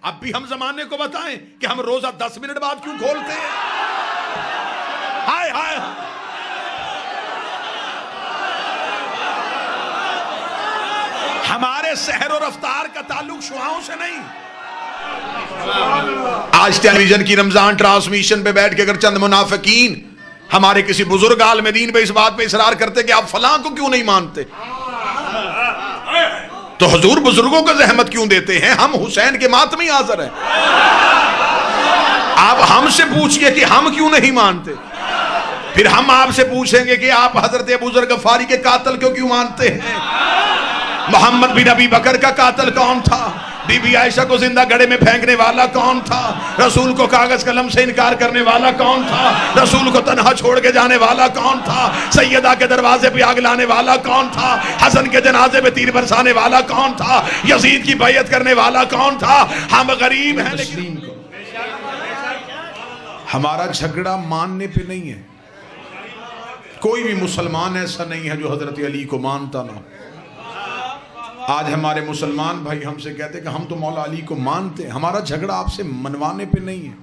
अब भी हम जमाने को बताएं कि हम रोजा 10 मिनट बाद क्यों खोलते हैं? हाय हाय, हमारे सहर और अफ्तार का ताल्लुक शुआओं से नहीं। आज टेलीविजन की रमजान ट्रांसमिशन पे बैठ के अगर चंद मुनाफिकीन हमारे किसी बुजुर्ग आलिम दीन पे इस बात पे इसरार करते कि आप फलां को क्यों नहीं मानते, तो हुजूर बुजुर्गों को जहमत क्यों देते हैं? हम हुसैन के मातमी हाजिर हैं। आप हमसे पूछिए कि हम क्यों नहीं मानते, फिर हम आपसे पूछेंगे कि आप हजरत अबू ज़र गफ़ारी के कातिल क्यों मानते हैं? मोहम्मद बिन अबी बकर का कातिल कौन था? बीबी आयशा को जिंदा गड़े में फेंकने वाला कौन था? रसूल को कागज कलम से इनकार करने वाला कौन था? रसूल को तन्हा छोड़ के जाने वाला कौन था? सैयदा के दरवाजे पे आग लाने वाला कौन था? हसन के जनाजे पे तीर बरसाने वाला कौन था? यजीद की बैयत करने वाला कौन था? हम गरीब हैं, लेकिन हमारा झगड़ा मानने पे नहीं है। कोई भी मुसलमान ऐसा नहीं है जो हजरत अली को मानता ना। आज हमारे मुसलमान भाई हमसे कहते कि हम तो मौला अली को मानते हैं। हमारा झगड़ा आपसे मनवाने पे नहीं है।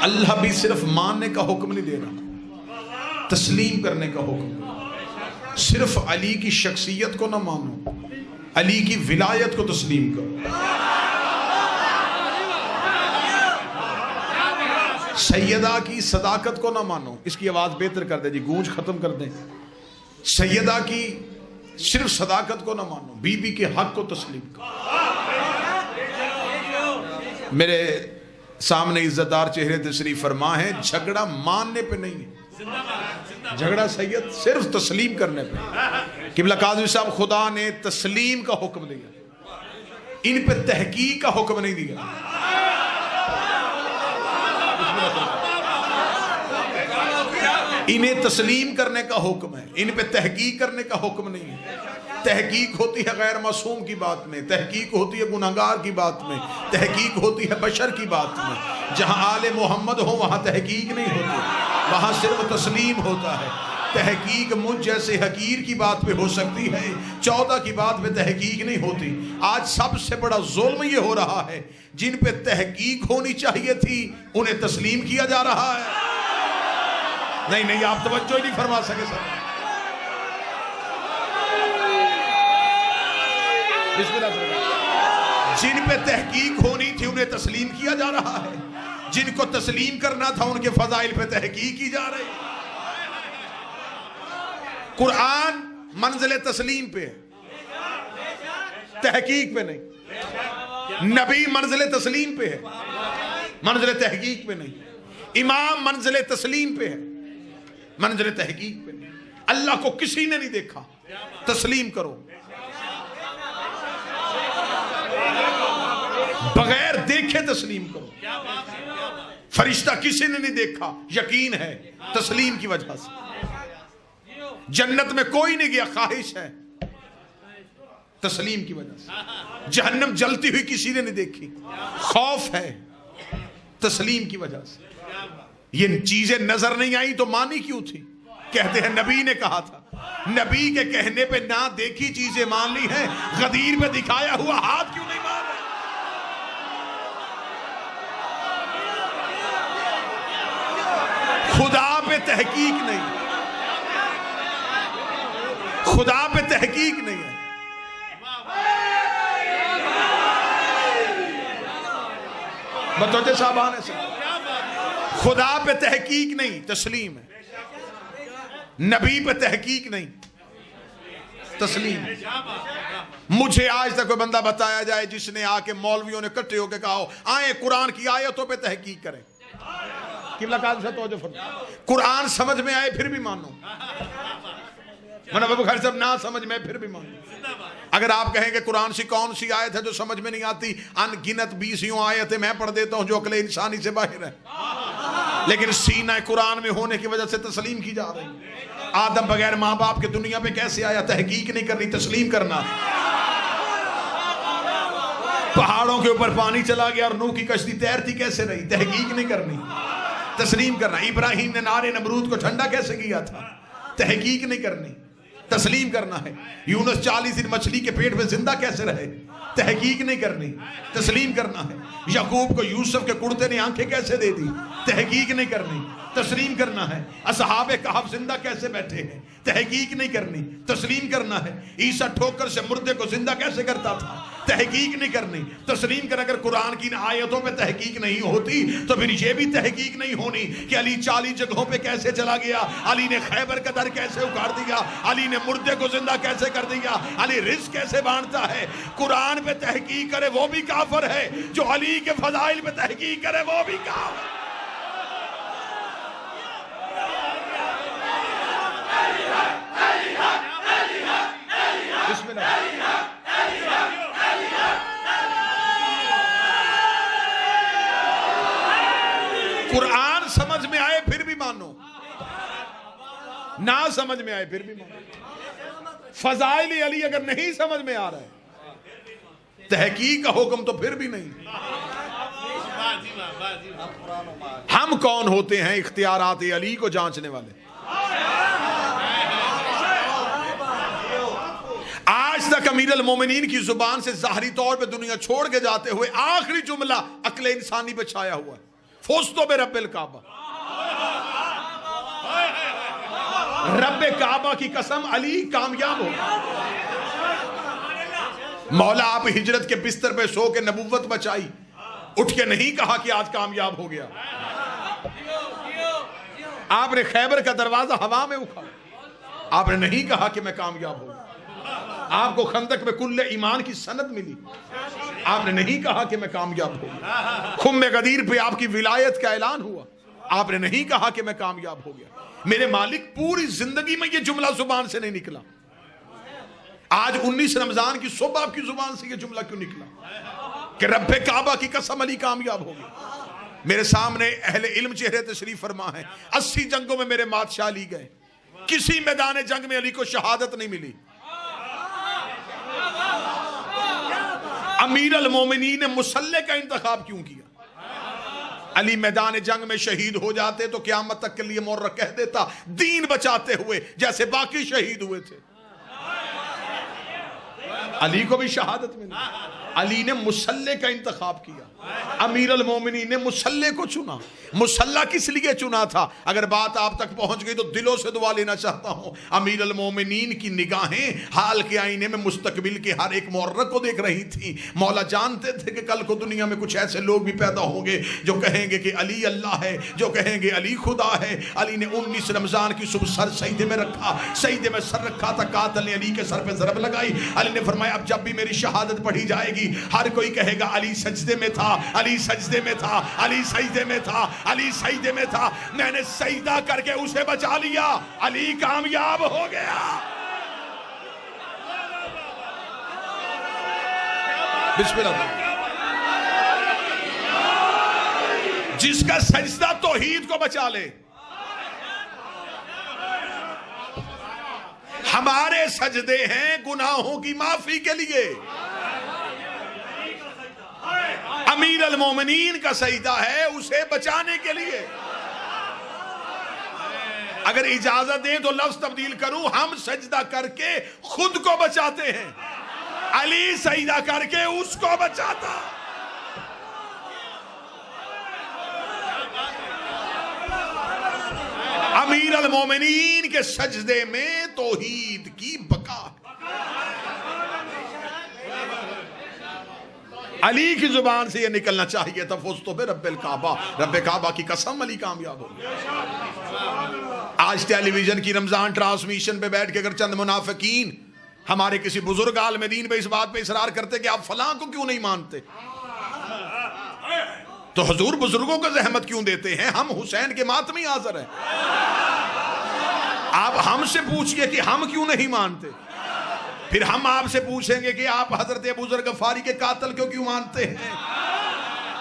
अल्लाह भी सिर्फ मानने का हुक्म नहीं दे रहा, तस्लीम करने का हुक्म। सिर्फ अली की शख्सियत को ना मानो, अली की विलायत को तस्लीम करो। सैयदा की सदाकत को ना मानो। इसकी आवाज बेहतर कर दे जी, गूंज खत्म कर दे। सैयदा की सिर्फ सदाकत को ना मानो, बीबी के हक को तस्लीम करो। मेरे सामने इज्जतदार चेहरे तशरीफ फरमा है, झगड़ा मानने पे नहीं है, झगड़ा सैयद सिर्फ तस्लीम करने पे। किबला काज़ी साहब, खुदा ने तस्लीम का हुक्म दिया, इन पे तहकीक का हुक्म नहीं दिया। इन्हें तस्लीम करने का हुक्म है, इन पे तहकीक करने का हुक्म नहीं है। तहकीक होती है गैर मासूम की बात में, तहकीक होती है गुनाहगार की बात में, तहकीक होती है बशर की बात में। जहां आले मोहम्मद हो वहां तहकीक नहीं होती, वहां सिर्फ तस्लीम होता है। तहकीक मुझ जैसे हकीर की बात पे हो सकती है, 14 की बात पे तहकीक नहीं होती। आज सबसे बड़ा जुल्म ये हो रहा है, जिन पे तहकीक होनी चाहिए थी उन्हें तस्लीम किया जा रहा है। नहीं नहीं, आप तवज्जो ही नहीं फरमा सके सर। जिन पे तहकीक होनी थी उन्हें तस्लीम किया जा रहा है, जिनको तस्लीम करना था उनके फजाइल पे तहकीक की जा रही। कुरान मंजिल तस्लीम पे है, तहकीक पे नहीं। नबी मंजिल तस्लीम पे है, मंजिल तहकीक पे नहीं। इमाम मंजिल तस्लीम पे है, मंजिल तहकीक पे नहीं। अल्लाह को किसी ने नहीं देखा, तस्लीम करो। बगैर देखे तस्लीम करो। फरिश्ता किसी ने नहीं देखा, यकीन है तस्लीम की वजह से। जन्नत में कोई नहीं गया, ख्वाहिश है तस्लीम की वजह से। जहन्नम जलती हुई किसी ने नहीं देखी, खौफ है तस्लीम की वजह से। ये चीजें नजर नहीं आई तो मानी क्यों थी? कहते हैं नबी ने कहा था, नबी के कहने पे ना देखी चीजें मान ली हैं, गदीर पे दिखाया हुआ हाथ क्यों नहीं मान रहे? खुदा पे तहकीक नहीं, खुदा पे तहकीक नहीं है। बतौते साहबान से खुदा पे तहकीक नहीं, तस्लीम है। नबी पे तहकीक नहीं, तस्लीम। मुझे आज तक कोई बंदा बताया जाए जिसने आके मौलवियों ने इकट्ठे होकर कहा आए कुरान की आयतों पे तहकीक करें। कुरान समझ में आए फिर भी मानो, खैर सब ना समझ में फिर भी मानो। अगर आप कहेंगे कुरान सी कौन सी आयत है जो समझ में नहीं आती, अनगिनत 20 आयतें मैं पढ़ देता हूं जो अकल इंसानी से बाहर है, लेकिन सीना कुरान में होने की वजह से तस्लीम की जा रही है। आदम बगैर माँ बाप के दुनिया पे कैसे आया? तहकीक नहीं करनी, तस्लीम करना। पहाड़ों के ऊपर पानी चला गया और नूह की कश्ती तैरती कैसे रही? तहकीक नहीं करनी, तस्लीम करना। इब्राहिम ने नारे नमरूद को ठंडा कैसे किया था? तहकीक नहीं करनी, तस्लीम करना है। यूनुस 40 दिन मछली के पेट में जिंदा कैसे रहे, तहकीक नहीं करनी, तस्लीम करना है। याकूब को यूसुफ के कुर्ते ने आंखें कैसे दे दी, तहकीक नहीं करनी, तस्लीम करना है। असहाबे कहफ जिंदा कैसे बैठे हैं, तहकीक नहीं करनी, तस्लीम करना है। ईसा ठोकर से मुर्दे को जिंदा कैसे करता था, तहकीक नहीं करनी, तस्लीम कर। अगर कुरान की इन आयतों पे तहकीक नहीं होती तो फिर ये भी तहकीक नहीं होनी कि अली 40 जगहों पे कैसे चला गया, अली ने खैबर का दर कैसे उखाड़ दिया, अली ने मुर्दे को जिंदा कैसे कर दिया, अली रिस्क कैसे बांटता है। कुरान पे तहकीक करे वो भी काफिर है, जो अली के फजाइल पे तहकीक करे वो भी काफिर। कुरान समझ में आए फिर भी मानो, ना समझ में आए फिर भी मानो। फजाइल अली अगर नहीं समझ में आ रहा है, तहकीक का हुक्म तो फिर भी नहीं। हम कौन होते हैं इख्तियारात अली को जांचने वाले? आज तक अमीर अल मोमिनीन की जुबान से ज़ाहरी तौर पे दुनिया छोड़ के जाते हुए आखिरी जुमला अक्ल इंसानी पे छाया हुआ है, फुज़्तु बिरब्बिल काबा। रब्बे काबा की कसम अली कामयाब हो। मौला आप हिजरत के बिस्तर पे सो के नबुव्वत बचाई, उठ के नहीं कहा कि आज कामयाब हो गया। आपने खैबर का दरवाजा हवा में उखाड़ा, आपने नहीं कहा कि मैं कामयाब हो गया। आपको खंदक में कुल्ले ईमान की सनद मिली, आपने नहीं कहा कि मैं कामयाब हो गया। खुम्मे गदीर पे आपकी विलायत का ऐलान हुआ, आपने नहीं कहा कि मैं कामयाब हो गया। मेरे मालिक पूरी जिंदगी में ये जुमला जुबान से नहीं निकला, आज 19 रमजान की सुबह आपकी जुबान से ये जुमला क्यों निकला कि रब्बे काबा की कसम अली कामयाब हो गया। मेरे सामने अहले इल्म चेहरे तशरीफ फरमा है। 80 जंगों में मेरे बादशाह अली गए, किसी मैदान जंग में अली को शहादत नहीं मिली। अमीर अल मोमिनीन ने मुसल्ले का इंतखाब क्यों किया? अली मैदान जंग में शहीद हो जाते तो क़यामत तक के लिए मुर्र कह देता, दीन बचाते हुए जैसे बाकी शहीद हुए थे। अली को भी शहादत मिली। अली ने मुसल्ले का इंतखाब किया, अमीर अल मोमिनीन ने मुसल्ले को चुना। मुसल्ला किस लिए चुना था? अगर बात आप तक पहुंच गई तो दिलों से दुआ लेना चाहता हूं। अमीर अल मोमिनीन की निगाहें हाल के आईने में मुस्तकबिल के हर एक मुर्रक को देख रही थी। मौला जानते थे कि कल को दुनिया में कुछ ऐसे लोग भी पैदा होंगे जो कहेंगे कि अली अल्लाह है, जो कहेंगे अली खुदा है। अली ने 19 रमजान की सुबह सर सजदे में रखा, सजदे में सर रखा था, कातिल ने अली के सर पे ज़रब लगाई। अली ने फरमाया अब जब भी मेरी शहादत पढ़ी जाएगी हर कोई कहेगा अली सजदे में था, अली सजदे में था, अली सजदे में था, अली सजदे में था। मैंने सजदा करके उसे बचा लिया, अली कामयाब हो गया। बिस्मिल्लाह। जिसका सजदा तौहीद को बचा ले। हमारे सजदे हैं गुनाहों की माफी के लिए, अमीर अल मोमिनीन का सजदा है उसे बचाने के लिए। अगर इजाजत दें तो लफ्ज तब्दील करूं, हम सजदा करके खुद को बचाते हैं, अली सजदा करके उसको बचाता। अमीर अल मोमिनीन के सजदे में तौहीद की बका। अली की जुबान से यह निकलना चाहिए था, फुज़्तु बिरब्बिल काबा, रब्बे काबा की कसम अली कामयाब हो गया। आज टेलीविजन की रमजान ट्रांसमिशन पे बैठ के अगर चंद मुनाफिकीन हमारे किसी बुजुर्ग आलिम दीन पे इस बात पे इसरार करते कि आप फलां को क्यों नहीं मानते, तो हुजूर बुजुर्गों को जहमत क्यों देते हैं? हम हुसैन के मातमी हाज़िर हैं। आप हमसे पूछिए कि हम क्यों नहीं मानते, फिर हम आपसे पूछेंगे कि आप हजरत अबू ज़र गफ़ारी के कातिल क्यों मानते हैं?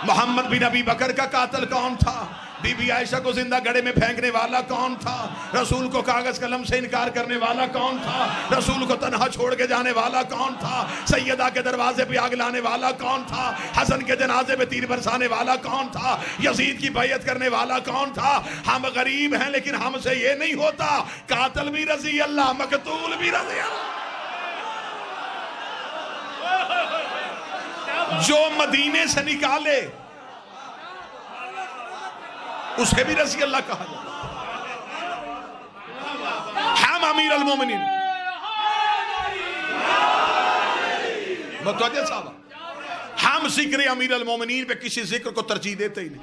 मोहम्मद बिन अबी बकर का कातिल कौन था? बीबी आयशा को जिंदा गड़े में फेंकने वाला कौन था? रसूल को कागज कलम से इनकार करने वाला कौन था? रसूल को तन्हा छोड़ के जाने वाला कौन था? सैयदा के दरवाजे पे आग लाने वाला कौन था? हसन के जनाजे पे तीर बरसाने वाला कौन था? यजीद की बैयत करने वाला कौन था? हम गरीब हैं लेकिन हमसे ये नहीं होता, कातिल भी रजी अल्लाह, मकतूल भी रजी अल्लाह। जो मदीने से निकाले उसे भी रजी अल्लाह कहा जाए। हम अमीर अल मोमिनीन मुतवज्जह साहब, हम जिक्र अमीर अल मोमिनीन पे किसी जिक्र को तरजीह देते ही नहीं।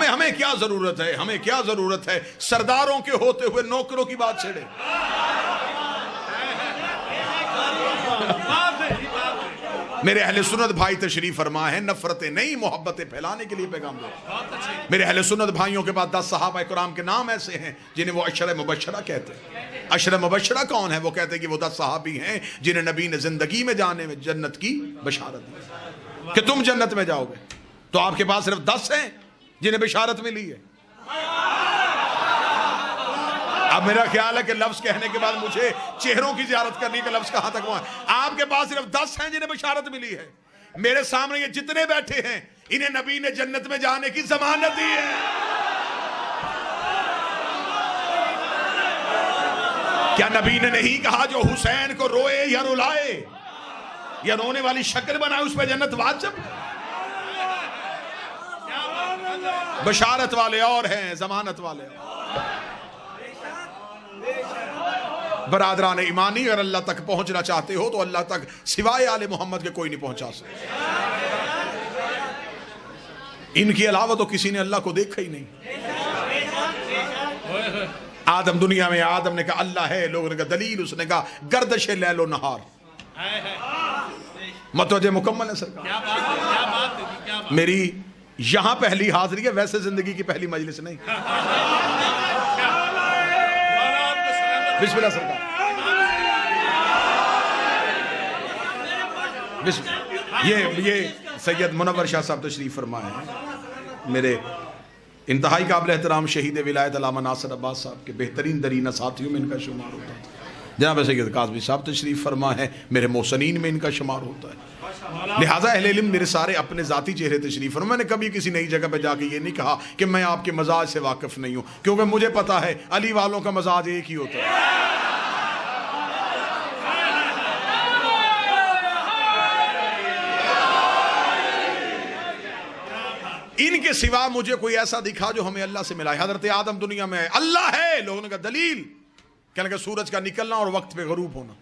हमें क्या जरूरत है, हमें क्या जरूरत है सरदारों के होते हुए नौकरों की बात छेड़े। मेरे अहले सुन्नत भाई तशरीफ फरमा है, नफरतें नहीं मोहब्बतें फैलाने के लिए पैगाम दो। मेरे अहले सुन्नत भाइयों के बाद 10 सहाबा किराम के नाम ऐसे हैं जिन्हें वो अशर मुबशरा कहते हैं। अशर मुबशरा कौन है? वो कहते हैं कि वो 10 सहाबी हैं जिन्हें नबी ने जिंदगी में जाने में जन्नत की बशारत दी कि तुम जन्नत में जाओगे। तो आपके पास सिर्फ 10 हैं जिन्हें बशारत मिली है। अब मेरा ख्याल है कि लफ्ज कहने के बाद मुझे चेहरों की जियारत करने का लफ्ज कहां तक हुआ। आपके पास सिर्फ 10 हैं जिन्हें बशारत मिली है। मेरे सामने ये जितने बैठे हैं इन्हें नबी ने जन्नत में जाने की जमानत दी है। क्या नबी ने नहीं कहा जो हुसैन को रोए या रुलाए या रोने वाली शक्ल बनाए उस पर जन्नत वाजिब? बशारत वाले और हैं, जमानत वाले और। बरादरान ईमानी, अगर अल्लाह तक पहुंचना चाहते हो तो अल्लाह तक सिवाय आले मोहम्मद के कोई नहीं पहुंचा सकता। इनके अलावा तो किसी ने अल्लाह को देखा ही नहीं। आदम, दुनिया में आदम ने कहा अल्लाह है, लोगों ने कहा दलील, उसने कहा गर्दश लैलो नहार। मतवजे मुकम्मल है सरकार। मेरी यहां पहली हाजिरी है, वैसे जिंदगी की पहली मजलिस नहीं। बिस्मिल्लाह सरकार। ये सैयद मुनव्वर शाह साहब तशरीफ फरमा है, मेरे इंतहाई काबिल एहतराम शहीद विलायत अल्लामा नासिर अब्बास साहब के बेहतरीन दरीना साथियों में इनका शुमार होता है। जनाब सैयद काज़मी साहब तशरीफ फरमा है, मेरे मोहसनीन में इनका शुमार होता है। लिहाजा अहले इल्म मेरे सारे अपने ज़ाती चेहरे तशरीफ फरमा। मैंने कभी किसी नई जगह पे जाके ये नहीं कहा कि मैं आपके मजाज से वाकिफ़ नहीं हूँ, क्योंकि मुझे पता है अली वालों का मजाज एक ही होता है। इनके सिवा मुझे कोई ऐसा दिखा जो हमें अल्लाह से मिला है। हजरत आदम दुनिया में है, अल्लाह है, लोगों ने कहा दलील, कहने का सूरज का निकलना और वक्त पे गरूब होना,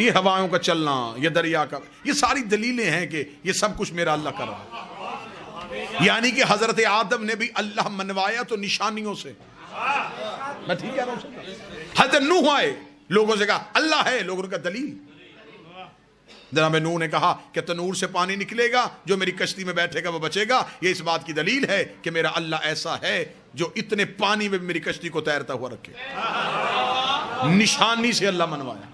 ये हवाओं का चलना, ये दरिया का, ये सारी दलीलें हैं कि ये सब कुछ मेरा अल्लाह कर रहा है। यानी कि हजरत आदम ने भी अल्लाह मनवाया तो निशानियों से। मैं ठीक कह रहा हूं? हजरत नूह आए, लोगों से कहा अल्लाह है, लोगों ने कहा दलील। जनाब नूह ने कहा कि तनूर से पानी निकलेगा, जो मेरी कश्ती में बैठेगा वो बचेगा। ये इस बात की दलील है कि मेरा अल्लाह ऐसा है जो इतने पानी में मेरी कश्ती को तैरता हुआ रखे। निशानी से अल्लाह मनवाया।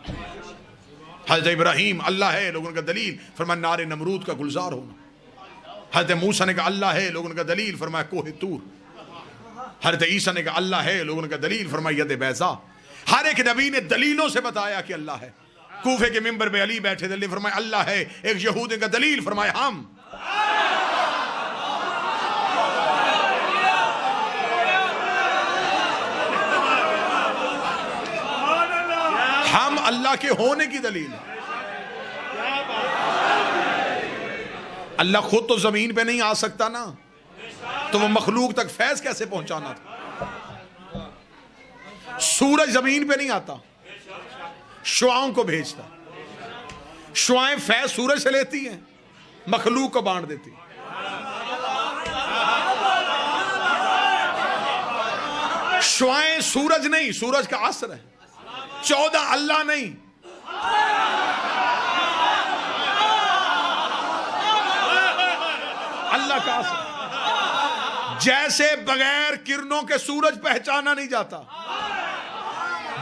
हजरत इब्राहीम अल्लाह है, लोगों का दलील, फरमाया नारे नमरूद का गुलजार होना। हजरत मूसा ने कहा अल्लाह है, लोगों का दलील, फरमाया कोहे तूर। हजरत ईसा ने कहा अल्लाह है, लोगों का दलील, फरमाया यद बैज़ा। हर एक नबी ने दलीलों से बताया कि अल्लाह है। कूफे के मिंबर पे अली बैठे थे, फरमाया अल्लाह है। एक यहूदी का दलील, फरमाया हम अल्लाह के होने की दलील है। अल्लाह खुद तो जमीन पे नहीं आ सकता ना, तो वो मखलूक तक फैज कैसे पहुंचाना था? सूरज जमीन पे नहीं आता, शुआओं को भेजता, शुआएं फैज सूरज से लेती हैं, मखलूक को बांट देती। शुआएं सूरज नहीं, सूरज का असर है। 14 अल्लाह नहीं, अल्लाह का असर। जैसे बगैर किरणों के सूरज पहचाना नहीं जाता,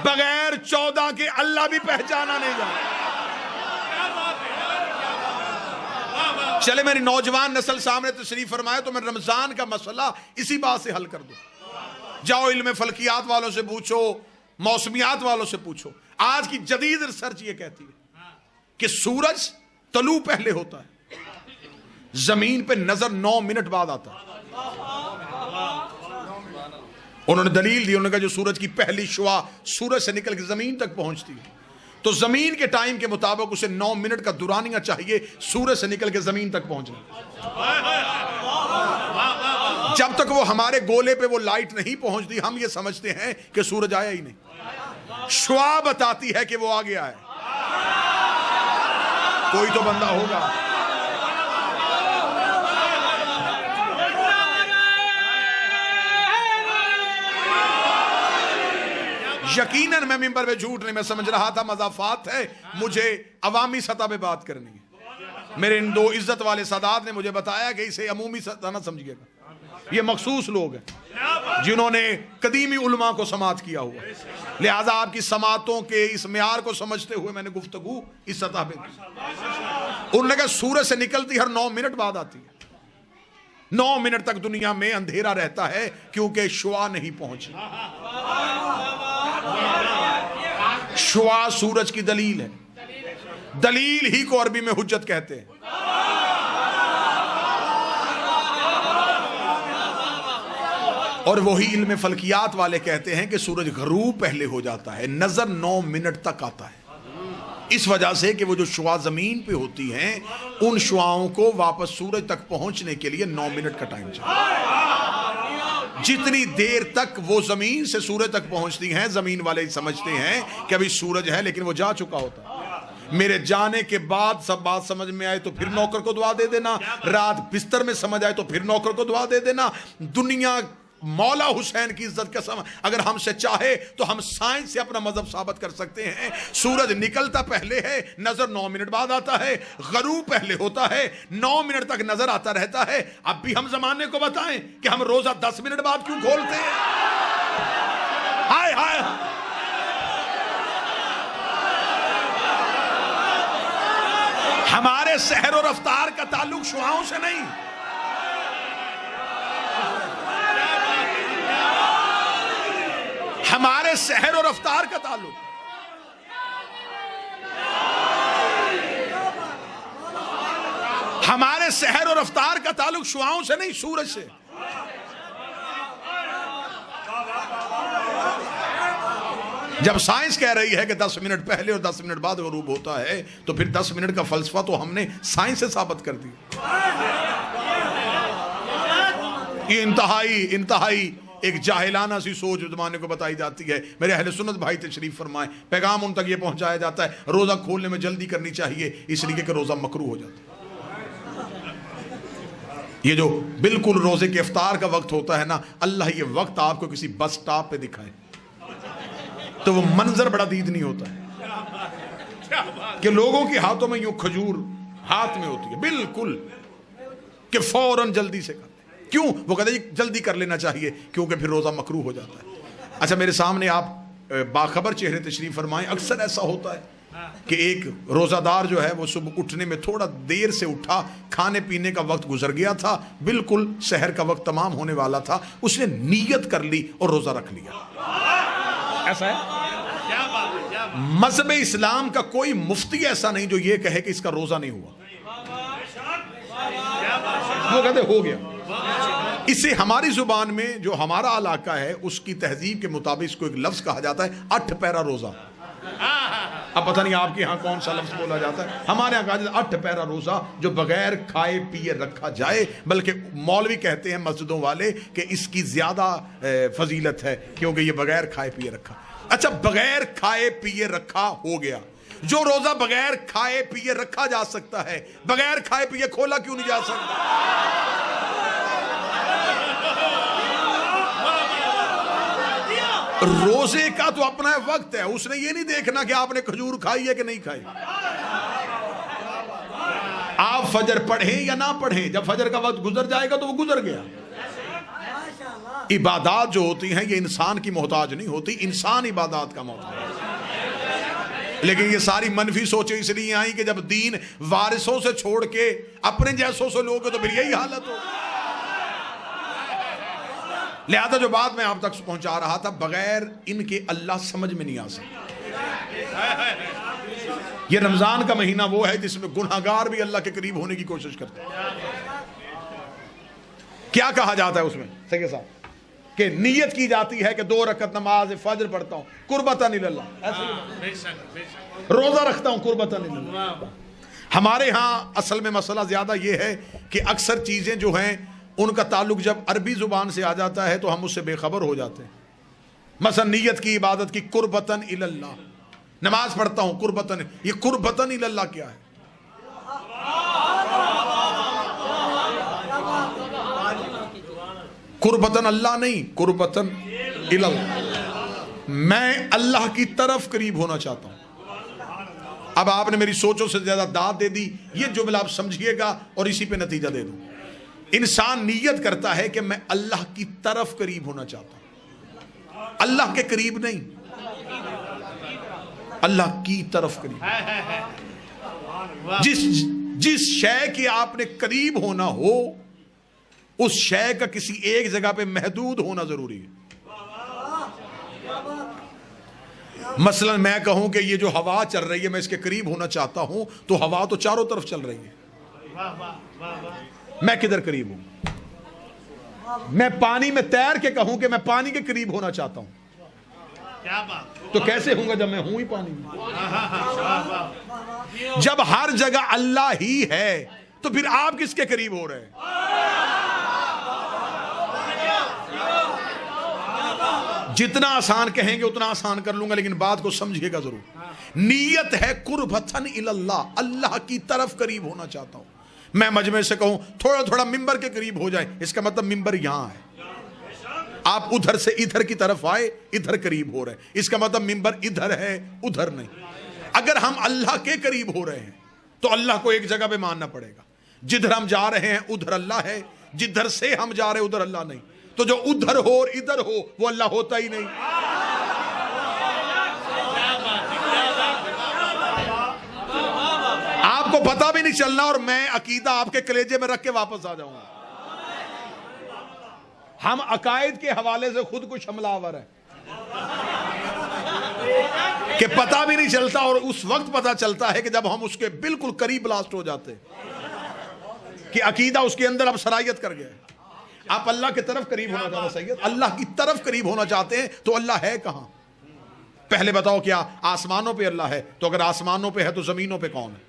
बगैर 14 के अल्लाह भी पहचाना नहीं जाता। चले मेरी नौजवान नस्ल सामने तशरीफ फरमाए तो मैं रमजान का मसला इसी बात से हल कर दूं। जाओ इल्म फल्कियात वालों से पूछो, मौसमियात वालों से पूछो। आज की जदीद रिसर्च ये कहती है कि सूरज तलू पहले होता है, जमीन पे नजर 9 मिनट बाद आता है। उन्होंने दलील दी, उन्होंने कहा जो सूरज की पहली शुआ सूरज से निकल के जमीन तक पहुंचती है तो जमीन के टाइम के मुताबिक उसे 9 मिनट का दुरानिया चाहिए सूरज से निकल के जमीन तक पहुंचने। जब तक वो हमारे गोले पे वो लाइट नहीं पहुंचती हम ये समझते हैं कि सूरज आया ही नहीं। शुआ बताती है कि वो आ गया है। कोई तो बंदा होगा। यकीनन मैं मिंबर पे झूठ नहीं, मैं समझ रहा था मजाफात है, मुझे अवामी सतह पे बात करनी है। मेरे इन 2 इज्जत वाले सादात ने मुझे बताया कि इसे अमूमी सतह ना समझिएगा, ये मखसूस लोग हैं जिन्होंने कदीमी उलमा को समात किया हुआ, लिहाजा आपकी समातों के इस म्यार को समझते हुए मैंने गुफ्तगू इस सतह पे की। उन्होंने कहा सूरज से निकलती हर 9 मिनट बाद आती है। 9 मिनट तक दुनिया में अंधेरा रहता है क्योंकि शुआ नहीं पहुंची। शुआ सूरज की दलील है, दलील ही को अरबी में हुज्जत कहते हैं। और वही इल्म फल्कियात वाले कहते हैं कि सूरज गरूब पहले हो जाता है, नजर 9 मिनट तक आता है। इस वजह से कि वो जो शुआ जमीन पे होती हैं उन शुआओं को वापस सूरज तक पहुंचने के लिए 9 मिनट का टाइम चाहिए। जितनी देर तक वो जमीन से सूरज तक पहुंचती हैं जमीन वाले समझते हैं कि अभी सूरज है लेकिन वो जा चुका होता है। मेरे जाने के बाद सब बात समझ में आए तो फिर नौकर को दुआ दे देना, रात बिस्तर में समझ आए तो फिर नौकर को दुआ दे देना। दुनिया मौला हुसैन की इज्जत कसम अगर हमसे चाहे तो हम साइंस से अपना मजहब साबित कर सकते हैं। सूरज निकलता पहले है, नजर 9 मिनट बाद आता है, गरूब पहले होता है, 9 मिनट तक नजर आता रहता है। अब भी हम जमाने को बताएं कि हम रोजा 10 मिनट बाद क्यों खोलते हैं? हाय हाय, हमारे सहर और रफ्तार का ताल्लुक शुआओं से नहीं, हमारे सहर और रफ्तार का ताल्लुक हमारे सहर और रफ्तार का ताल्लुक शुआओं से नहीं, सूरज से। जब साइंस कह रही है कि 10 मिनट पहले और 10 मिनट बाद गरूब होता है तो फिर 10 मिनट का फलसफा तो हमने साइंस से साबित कर दिया। ये इंतहाई एक जाहिलाना सी सोच जमाने को बताई जाती है। मेरे अहले सुन्नत भाई तशरीफ फरमाए, पैगाम उन तक ये पहुंचाया जाता है रोजा खोलने में जल्दी करनी चाहिए इसलिए कि रोजा मकरूह हो जाता है। ये जो बिल्कुल रोजे के इफ्तार का वक्त होता है ना, अल्लाह ये वक्त आपको किसी बस स्टॉप पे दिखाए तो वो मंजर बड़ा दीदनी होता है कि लोगों के हाथों में यूं खजूर हाथ में होती है बिल्कुल कि फौरन जल्दी से कर। क्यों? वो कहते हैं जल्दी कर लेना चाहिए क्योंकि फिर रोजा मकरूह हो जाता है। अच्छा, मेरे सामने आप बाखबर चेहरे तशरीफ फरमाएं, अक्सर ऐसा होता है कि एक रोजादार जो है वो सुबह उठने में थोड़ा देर से उठा, खाने पीने का वक्त गुजर गया था, बिल्कुल शहर का वक्त तमाम होने वाला था, उसने नीयत कर ली और रोजा रख लिया। ऐसा है मजहब इस्लाम का कोई मुफ्ती ऐसा नहीं जो ये कहे कि इसका रोजा नहीं हुआ। वो कहते हो गया। इसे हमारी जुबान में जो हमारा इलाका है उसकी तहजीब के मुताबिक इसको एक लफ्ज कहा जाता है 8 पैरा रोजा। अब पता नहीं आपके यहाँ कौन सा लफ्ज बोला जाता है, हमारे यहाँ कहा जाता है 8 पैरा रोजा जो बगैर खाए पिए रखा जाए, बल्कि मौलवी कहते हैं मस्जिदों वाले कि इसकी ज्यादा फजीलत है क्योंकि ये बगैर खाए पिए रखा। अच्छा, बगैर खाए पिए रखा हो गया, जो रोजा बगैर खाए पिए रखा जा सकता है बगैर खाए पिए खोला क्यों नहीं जा सकता? रोजे का तो अपना वक्त है, उसने ये नहीं देखना कि आपने खजूर खाई है कि नहीं खाई। आप फजर पढ़ें या ना पढ़ें, जब फजर का वक्त गुजर जाएगा तो वो गुजर गया। इबादत जो होती हैं ये इंसान की मोहताज नहीं होती, इंसान इबादत का मोहताज। लेकिन ये सारी मनफी सोचें इसलिए आई कि जब दीन वारिसों से छोड़ के अपने जैसों से लोगे तो फिर यही हालत हो। लिहाजा जो बात मैं आप तक पहुंचा रहा था, बगैर इनके अल्लाह समझ में नहीं आ सकता। ये रमजान का महीना वो है जिसमें गुनाहगार भी अल्लाह के करीब होने की कोशिश करते हैं। क्या कहा जाता है उसमें सही साहब कि नियत की जाती है कि 2 रकत नमाज फजर पढ़ता हूं कुर्बतन इल्लल्लाह, रोजा रखता हूं कुर्बतन इल्लल्लाह। हमारे यहाँ असल में मसला ज्यादा ये है कि अक्सर चीजें जो हैं उनका ताल्लुक जब अरबी जुबान से आ जाता है तो हम उससे बेखबर हो जाते हैं। मसलन नियत की इबादत की कुर्बतन इल्लल्लाह, नमाज पढ़ता हूं कुर्बतन, ये कुर्बतन इल्लल्लाह क्या है? कुर्बतन अल्लाह नहीं, कुर्बतन इल्लल्लाह, मैं अल्लाह की तरफ करीब होना चाहता हूं। अब आपने मेरी सोचों से ज्यादा दाद दे दी, ये जुमला आप समझिएगा और इसी पे नतीजा दे दूं। इंसान नियत करता है कि मैं अल्लाह की तरफ करीब होना चाहता हूं, अल्लाह के करीब नहीं, अल्लाह की तरफ करीब। जिस शय के आपने करीब होना हो उस शय का किसी एक जगह पे महदूद होना जरूरी है। मसलन मैं कहूं कि ये जो हवा चल रही है मैं इसके करीब होना चाहता हूं, तो हवा तो चारों तरफ चल रही है, मैं किधर करीब हूं? मैं पानी में तैर के कहूं कि मैं पानी के करीब होना चाहता हूं, क्या बात? तो कैसे होगा जब मैं हूं ही पानी में? जब हर जगह अल्लाह ही है तो फिर आप किसके करीब हो रहे हैं? जितना आसान कहेंगे उतना आसान कर लूंगा, लेकिन बात को समझिएगा जरूर। नीयत है कुर्बतन इल्लल्लाह, अल्लाह की तरफ करीब होना चाहता हूं। मैं मजमे से कहूं थोड़ा थोड़ा मिंबर के करीब हो जाए, इसका मतलब मिंबर यहां है, आप उधर से इधर की तरफ आए, इधर करीब हो रहे हैं, इसका मतलब मिंबर इधर है उधर नहीं। अगर हम अल्लाह के करीब हो रहे हैं तो अल्लाह को एक जगह पे मानना पड़ेगा। जिधर हम जा रहे हैं उधर अल्लाह है, जिधर से हम जा रहे हैं उधर अल्लाह नहीं। तो जो उधर हो और इधर हो वो अल्लाह होता ही नहीं। आपको पता भी नहीं चलना और मैं अकीदा आपके कलेजे में रख के वापस आ जाऊंगा। हम अकायद के हवाले से खुद कुछ हमलावर है कि पता भी नहीं चलता, और उस वक्त पता चलता है कि जब हम उसके बिल्कुल करीब ब्लास्ट हो जाते कि अकीदा उसके अंदर अब सरायत कर गया। आप अल्लाह की तरफ करीब होना चाहते हैं सैयद, अल्लाह की तरफ करीब होना चाहते हैं तो अल्लाह है कहां? पहले बताओ, क्या आसमानों पे अल्लाह है? तो अगर आसमानों पे है तो जमीनों पे कौन है?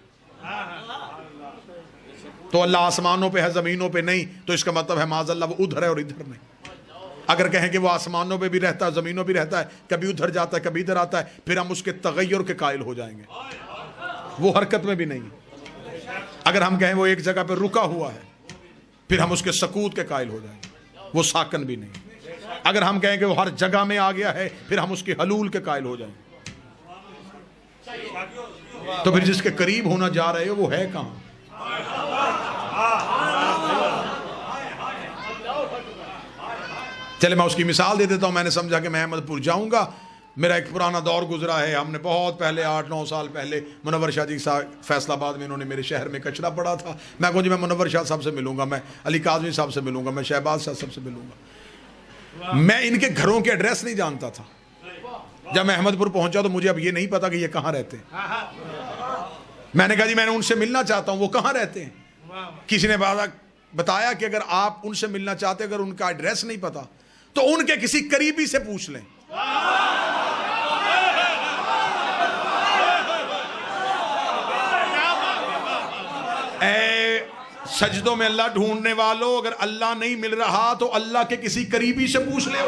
तो अल्लाह आसमानों पे है जमीनों पे नहीं, तो इसका मतलब है माज़अल्लाह वो उधर है और इधर नहीं। अगर कहें कि वो आसमानों पे भी रहता है जमीनों भी रहता है, कभी उधर जाता है कभी इधर आता है, फिर हम उसके तगय्युर के कायल हो जाएंगे, वो हरकत में भी नहीं। अगर हम कहें वो एक जगह पे रुका हुआ है, फिर हम उसके सकूत के कायल हो जाएंगे, वो साकन भी नहीं। अगर हम कहें कि वो हर जगह में आ गया है, फिर हम उसके हलूल के कायल हो जाएंगे। तो फिर जिसके करीब होना जा रहे हो वो है कहां? चले मैं उसकी मिसाल दे देता हूं। मैंने समझा कि मैं अहमदपुर जाऊंगा, मेरा एक पुराना दौर गुजरा है। हमने बहुत पहले 8-9 साल पहले मुनव्वर शाह जी साहब फैसलाबाद में, इन्होंने मेरे शहर में कचरा पड़ा था। मैं कहूँ जी मैं मुनव्वर शाह साहब से मिलूंगा, मैं अली काज़मी साहब से मिलूंगा, मैं शहबाज साहब से मिलूंगा। मैं इनके घरों के एड्रेस नहीं जानता था। जब मैं अहमदपुर पहुंचा तो मुझे अब ये नहीं पता कि ये कहाँ रहते हैं। मैंने कहा जी मैंने उनसे मिलना चाहता हूँ, वो कहाँ रहते हैं? किसी ने बताया कि अगर आप उनसे मिलना चाहते, अगर उनका एड्रेस नहीं पता तो उनके किसी करीबी से पूछ लें। सजदों में अल्लाह ढूंढने वालों, अगर अल्लाह नहीं मिल रहा तो अल्लाह के किसी करीबी से पूछ ले।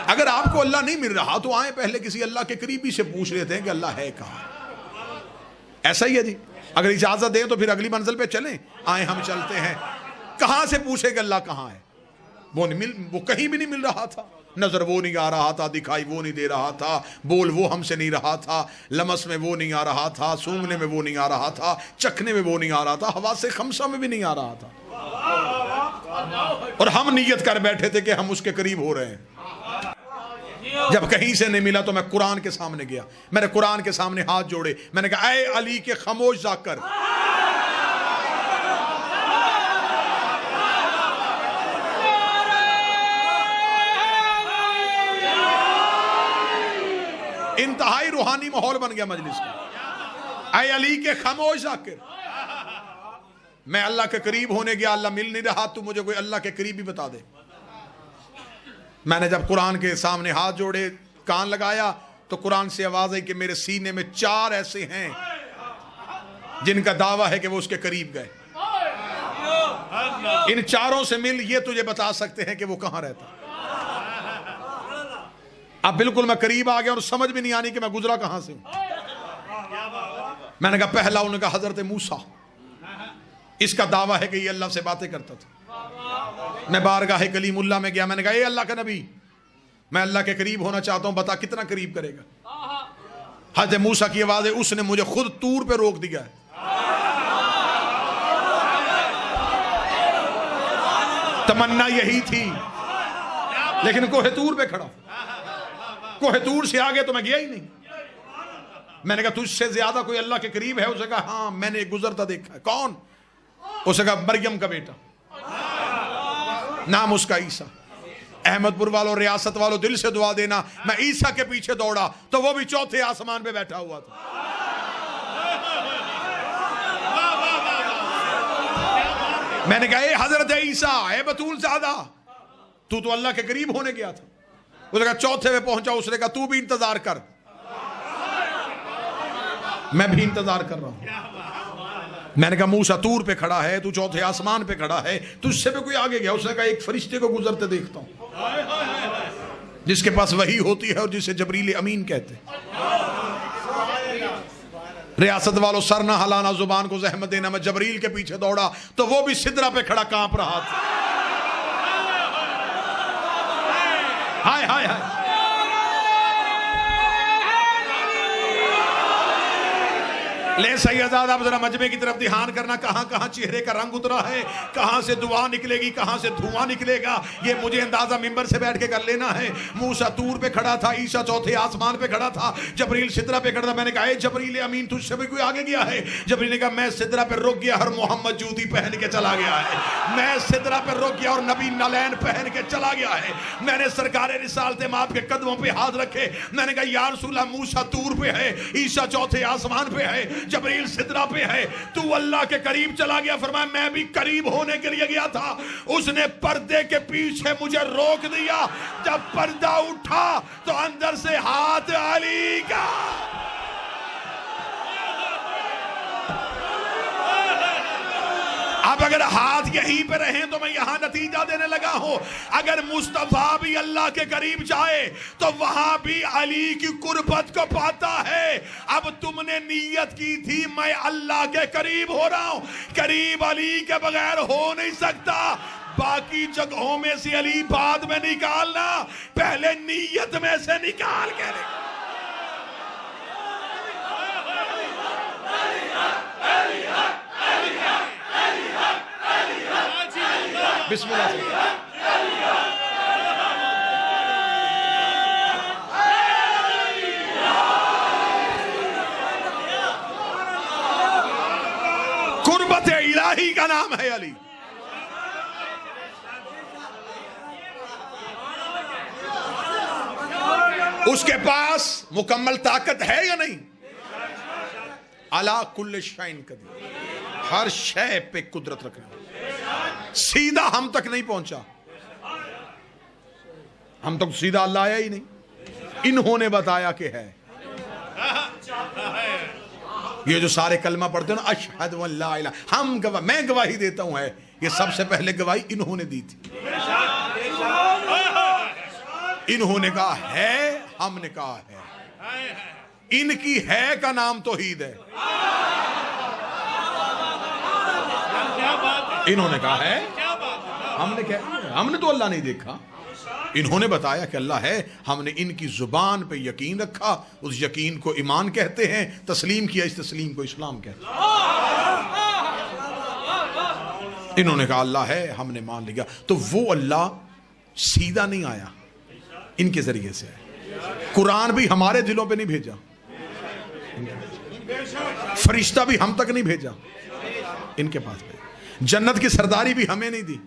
अगर आपको अल्लाह नहीं मिल रहा तो आए पहले किसी अल्लाह के करीबी से पूछ लेते हैं कि अल्लाह है कहां। ऐसा ही है जी। अगर इजाजत दें तो फिर अगली मंजिल पे चलें। आए हम चलते हैं, कहां से पूछे कि अल्लाह कहां है? वो कहीं भी नहीं मिल रहा था। नजर वो नहीं आ रहा था, दिखाई वो नहीं दे रहा था, बोल वो हमसे नहीं रहा था, लमस में वो नहीं आ रहा था, सूंघने में वो नहीं आ रहा था, चखने में वो नहीं आ रहा था, हवा से खमसा में भी नहीं आ रहा था। और हम नियत कर बैठे थे कि हम उसके करीब हो रहे हैं। जब कहीं से नहीं मिला तो मैं कुरान के सामने गया, मैंने कुरान के सामने हाथ जोड़े, मैंने कहा ऐ अली के खामोश जाकर, इंतहाई रूहानी माहौल बन गया मजलिस का। ऐ अली के खामोश जाकर, मैं अल्लाह के करीब होने गया, अल्लाह मिल नहीं रहा, तू मुझे कोई अल्लाह के करीब ही बता दे। मैंने जब कुरान के सामने हाथ जोड़े, कान लगाया, तो कुरान से आवाज आई कि मेरे सीने में 4 ऐसे हैं जिनका दावा है कि वो उसके करीब गए। इन 4 से मिल, ये तुझे बता सकते हैं कि वो कहां रहता। अब बिल्कुल मैं करीब आ गया और समझ भी नहीं आनी कि मैं गुजरा कहां से हूं। मैंने कहा पहला उनका हजरत मूसा, इसका दावा है कि ये अल्लाह से बातें करता था। मैं बारगाह कलीमुल्लाह में गया, मैंने कहा ए अल्लाह का नबी, मैं अल्लाह के करीब होना चाहता हूं, बता कितना करीब करेगा। हजरत मूसा की आवाज है, उसने मुझे खुद तूर पे रोक दिया है। तमन्ना यही थी, लेकिन कोहे तूर पे खड़ा, कोहे तूर से आगे तो मैं गया ही नहीं। मैंने कहा तुझसे ज्यादा कोई अल्लाह के करीब है? उसने कहा हाँ, मैंने एक गुजरता देखा है। कौन? उसने कहा मरियम का बेटा, नाम उसका ईसा। अहमदपुर वालों, रियासत वालों, दिल से दुआ देना, मैं ईसा के पीछे दौड़ा तो वो भी 4थे आसमान पे बैठा हुआ था। मैंने कहा ए हजरत ईसा, ए बतूल ज़ादा, तू तो अल्लाह के करीब होने गया था। उसने कहा 4थे पे पहुंचा। उसने कहा तू भी इंतजार कर, मैं भी इंतजार कर रहा हूं। मैंने कहा मूसा तूर पे खड़ा है, तू 4थे आसमान पे खड़ा है, तुझसे भी कोई आगे गया? उसने कहा एक फरिश्ते को गुजरते देखता हूं, जिसके पास वही होती है और जिसे जबरील अमीन कहते हैं। रियासत वालों, सर ना हलाना, जुबान को जहमत देना। मैं जबरील के पीछे दौड़ा तो वो भी सिदरा पे खड़ा कांप रहा था। हाय हाय हाय। ले सैयदाद, आप जरा मजमे की तरफ ध्यान करना, कहां कहां चेहरे का रंग उतरा है, कहां से दुआ निकलेगी, कहां से धुआं निकलेगा, ये मुझे अंदाजा मिंबर से बैठ के कर लेना है। मूसा तूर पे खड़ा था, ईसा 4थे आसमान पे खड़ा था, जबरील सिदरा पे खड़ा था। मैंने कहा जबरील अमीन, तुझसे भी कोई आगे गया है? जबरील ने कहा मैं सिदरा पे रुक गया और मोहम्मद जूती पहन के चला गया है। मैं सिदरा पे रुक गया और नबी नलैन पहन के चला गया है। मैंने सरकार रिसालत माप के कदमों पे हाथ रखे। मैंने कहा या रसूलल्लाह, मूसा तूर पे है, ईसा 4थे आसमान पे है, जबरील सिदरा पे है, तू अल्लाह के करीब चला गया। फरमाया मैं भी करीब होने के लिए गया था, उसने पर्दे के पीछे मुझे रोक दिया। जब पर्दा उठा तो अंदर से हाथ अली का। अब अगर हाथ यहीं पे रहे तो मैं यहां नतीजा देने लगा हूं, अगर मुस्तफा भी अल्लाह के करीब जाए तो वहां भी अली की कुर्बत को पाता है। अब तुमने नीयत की थी मैं अल्लाह के करीब हो रहा हूं, करीब अली के बगैर हो नहीं सकता। बाकी जगहों में से अली बाद में निकालना, पहले नीयत में से निकाल के बिस्मिल्लाह से। कुर्बत इलाही का नाम है अली। उसके पास मुकम्मल ताकत है या नहीं? अला कुल्ल शैइन कदीर, हर शय पे कुदरत रखने। सीधा हम तक नहीं पहुंचा, हम तक सीधा अल्लाह आया ही नहीं, इन्होंने बताया कि है। ये जो सारे कलमा पढ़ते हो ना, अशहदु अल्ला इलाहा, हम गवाह, मैं गवाही देता हूं है, ये सबसे पहले गवाही इन्होंने दी थी। इन्होंने कहा है, हमने कहा है। इनकी है का नाम तौहीद है। इन्होंने कहा है, हमने क्या, हमने तो अल्लाह नहीं देखा, इन्होंने बताया कि अल्लाह है। हमने इनकी जुबान पे यकीन रखा, उस यकीन को ईमान कहते हैं, तस्लीम किया, इस तस्लीम को इस्लाम कहते हैं। इन्होंने कहा अल्लाह है, हमने मान लिया। तो वो अल्लाह सीधा नहीं आया, इनके जरिए से है। कुरान भी हमारे दिलों पे नहीं भेजा, फरिश्ता भी हम तक नहीं भेजा, इनके पास भेजा। जन्नत की सरदारी भी हमें नहीं दी,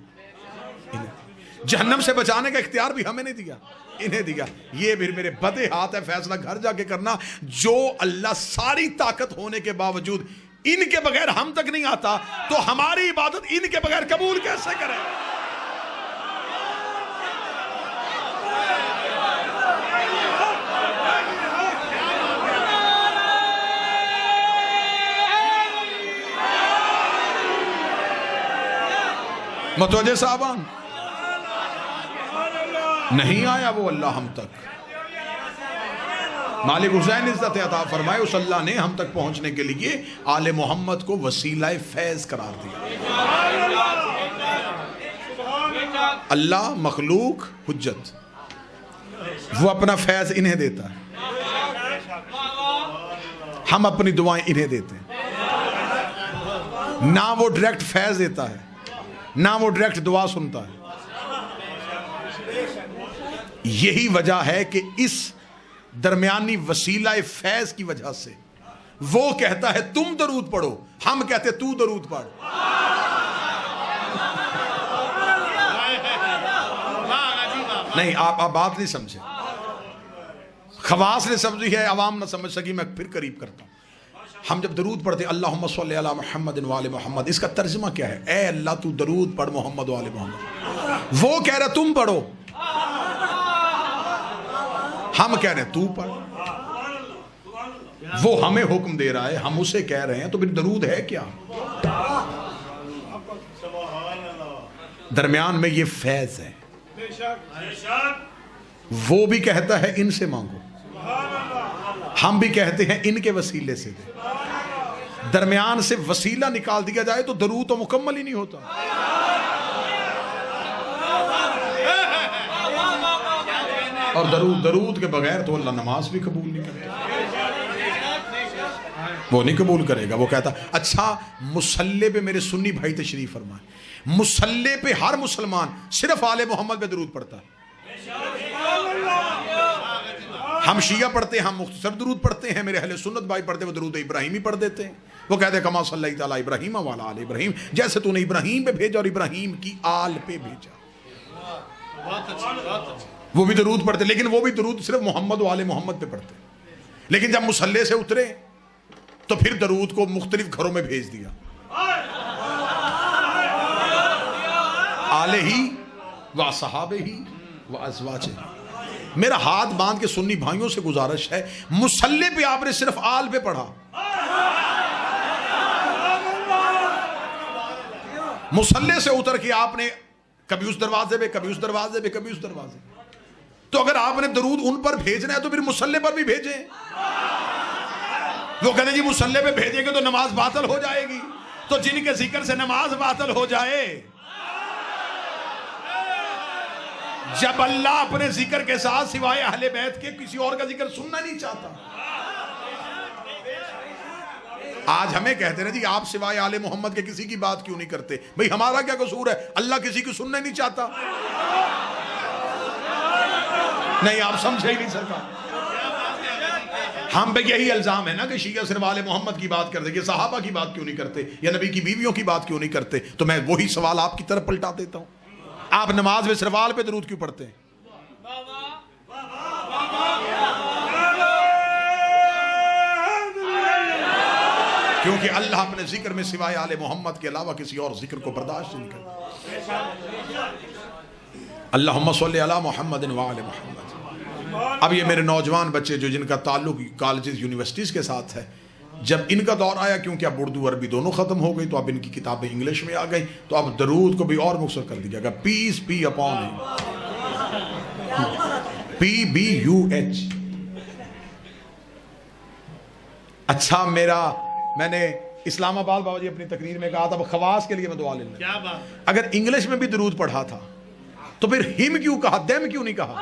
जहन्नम से बचाने का इख्तियार भी हमें नहीं दिया, इन्हें दिया। ये भी मेरे बदे हाथ है, फैसला घर जाके करना। जो अल्लाह सारी ताकत होने के बावजूद इनके बगैर हम तक नहीं आता, तो हमारी इबादत इनके बगैर कबूल कैसे करें? मतवजे साहबान, नहीं आया वो अल्लाह हम तक। मालिक हुसैन इज्जत अता फरमाए, उस अल्लाह ने हम तक पहुंचने के लिए आले मोहम्मद को वसीला फैज करार दिया। अल्लाह मखलूक हुज्जत, वो अपना फैज इन्हें देता है, हम अपनी दुआएं इन्हें देते हैं। ना वो डायरेक्ट फैज देता है, ना वो डायरेक्ट दुआ सुनता है। यही वजह है कि इस दरमियानी वसीला फैज की वजह से वो कहता है तुम दरूद पढ़ो, हम कहते तू दरूद पढ़। नहीं, आप बात नहीं समझे, खवास ने समझी है, अवाम ना समझ सकी। मैं फिर करीब करता हूं। हम जब दरूद पढ़ते अल्लाहुम्मा सल्ली अला मुहम्मद व आले मोहम्मद, इसका तर्जुमा क्या है? ए अल्लाह तू दरूद पढ़ मोहम्मद व आले मोहम्मद। वो कह रहा तुम पढ़ो, हम कह रहे हैं तू पढ़। वो हमें हुक्म दे रहा है, हम उसे कह रहे हैं, तो फिर दरूद है क्या? दरमियान में ये फैज है। वो भी कहता है इनसे मांगो, हम भी कहते हैं इनके वसीले से दे। दरमियान से वसीला निकाल दिया जाए तो दरूद तो मुकम्मल ही नहीं होता। और दरूद के बगैर तो अल्लाह नमाज भी कबूल नहीं करता, वो नहीं कबूल करेगा। वो कहता अच्छा मुसल्ले पे मेरे सुन्नी भाई तशरीफ फरमाए, मुसल्ले पे हर मुसलमान सिर्फ आले मोहम्मद पे दरूद पढ़ता है। हम शिया पढ़ते हैं, हम मुख्तसर दरूद पढ़ते हैं, मेरे अहले सुन्नत भाई पढ़ते हैं वो दरूद इब्राहिमी पढ़ देते हैं। वो कहते हैं कमा सल्लल्लाहु अला इब्राहिम वाला आले इब्राहिम, जैसे तूने इब्राहिम पे भेजा और इब्राहिम की आल पे भेजा। वो भी दरूद पढ़ते, लेकिन वो भी दरूद सिर्फ मोहम्मद वाले मोहम्मद पे पढ़ते। लेकिन जब मुसल्ले से उतरे तो फिर दरूद को मुख्तलिफ घरों में भेज दिया। आले ही व सहाबे ही व अज़वाजे। मेरा हाथ बांध के सुन्नी भाइयों से गुजारिश है, मुसल्ले पे आपने सिर्फ आल पे पढ़ा, मुसल्ले से उतर के आपने कभी उस दरवाजे पे, कभी उस दरवाजे पे, कभी उस दरवाजे पे। तो अगर आपने दरूद उन पर भेजना है तो फिर मुसल्ले पर भी भेजें। वो कहते जी मुसल्ले पे भेजेंगे तो नमाज बातिल हो जाएगी, तो जिनके जिक्र से नमाज बातिल हो जाए, जब अल्लाह अपने जिक्र के साथ सिवाय अहले बैत के किसी और का जिक्र सुनना नहीं चाहता। आज हमें कहते हैं जी आप सिवाय आले मोहम्मद के किसी की बात क्यों नहीं करते? भाई हमारा क्या कसूर है? अल्लाह किसी की सुनना नहीं चाहता। नहीं, आप समझे ही नहीं सरकार। हम पे यही इल्जाम है ना कि शिया सिर्फ आले मोहम्मद की बात करते, सहाबा की बात क्यों नहीं करते, या नबी की बीवियों की बात क्यों नहीं करते? तो मैं वही सवाल आपकी तरफ पलटा देता हूं, आप नमाज में सिर्फ आल पे दरूद क्यों पढ़ते हैं? क्योंकि अल्लाह अपने जिक्र में सिवाय आले मोहम्मद के अलावा किसी और जिक्र को बर्दाश्त नहीं करता। अल्लाहुम्मा सल्ली अला मुहम्मद व आले मुहम्मद। अब ये मेरे नौजवान बच्चे जो जिनका ताल्लुक कॉलेजेस यूनिवर्सिटीज़ के साथ है, जब इनका दौर आया, क्योंकि अब उर्दू अरबी दोनों ख़त्म हो गई, तो अब इनकी किताबें इंग्लिश में आ गई, तो अब दरूद को भी और मुख्तर कर दिया गया, peace be upon him, PBUH। अच्छा, मैंने इस्लामाबाद बाबा जी अपनी तकरीर में कहा था, खवास के लिए मैं दुआ ले लूं। क्या बात? अगर इंग्लिश में भी दरूद पढ़ा था तो फिर हिम क्यों कहा, देम क्यों नहीं कहा?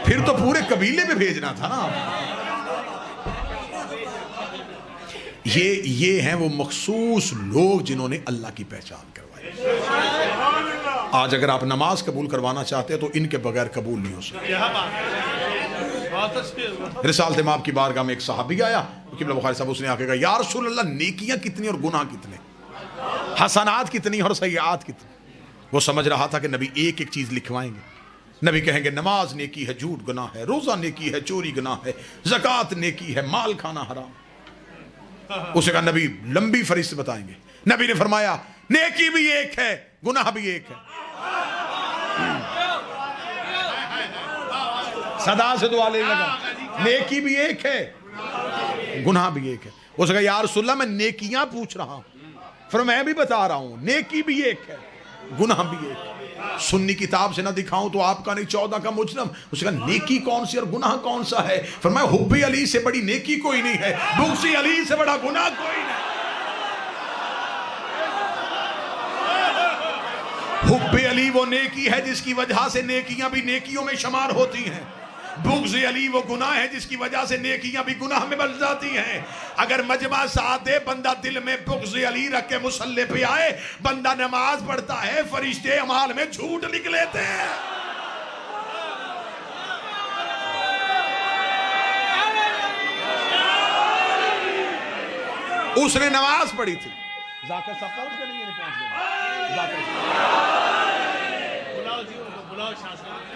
फिर तो पूरे कबीले में भेजना था ना। ये हैं वो मखसूस लोग जिन्होंने अल्लाह की पहचान करवाई। आज अगर आप नमाज कबूल करवाना चाहते हैं तो इनके बगैर कबूल नहीं हो सकती। रिसालत इमाम की बारगाह में एक सहाबी आया, किबला बुखारी साहब, उसने आके कहा या रसूल अल्लाह, नेकियां कितनी और गुनाह कितने, हसनात कितनी और सय्यात कितनी। वो समझ रहा था कि नबी एक एक चीज लिखवाएंगे। नबी कहेंगे नमाज नेकी है, झूठ गुनाह है, रोजा नेकी है, चोरी गुनाह है, ज़कात नेकी है, माल खाना हराम। उसे कहा नबी लंबी फरिश्त बताएंगे। नबी ने फरमाया नेकी भी एक है, गुनाह भी एक है। सदा से दुआ लेने लगा, नेकी भी एक है, गुनाह भी एक है। उसने कहा या रसूलल्लाह, मैं नेकियां पूछ रहा हूं, फिर मैं भी बता रहा हूं, नेकी भी एक है, गुनाह भी एक है। सुन्नी किताब से ना दिखाऊं तो आपका नहीं 14 का मुजरम। उसका नेकी कौन सी और गुनाह कौन सा है? फरमाया हुब्बे अली से बड़ी नेकी कोई नहीं है, बुग़्ज़े अली से बड़ा गुनाह कोई नहीं। हुब्बे अली वो नेकी है जिसकी वजह से नेकियां भी नेकियों में शुमार होती हैं। बुग़्ज़े अली वो गुनाह है जिसकी वजह से नेकियां भी गुनाह में बदल जाती हैं। अगर मजमा साथ दे, बंदा दिल में बुग़्ज़े अली रख के मुसल्ले पे आए, बंदा नमाज पढ़ता है, फरिश्ते अमाल में झूठ लिख लेते हैं। उसने नमाज पढ़ी थी, जाकर सब पहुंच गए, नहीं पहुंच गए।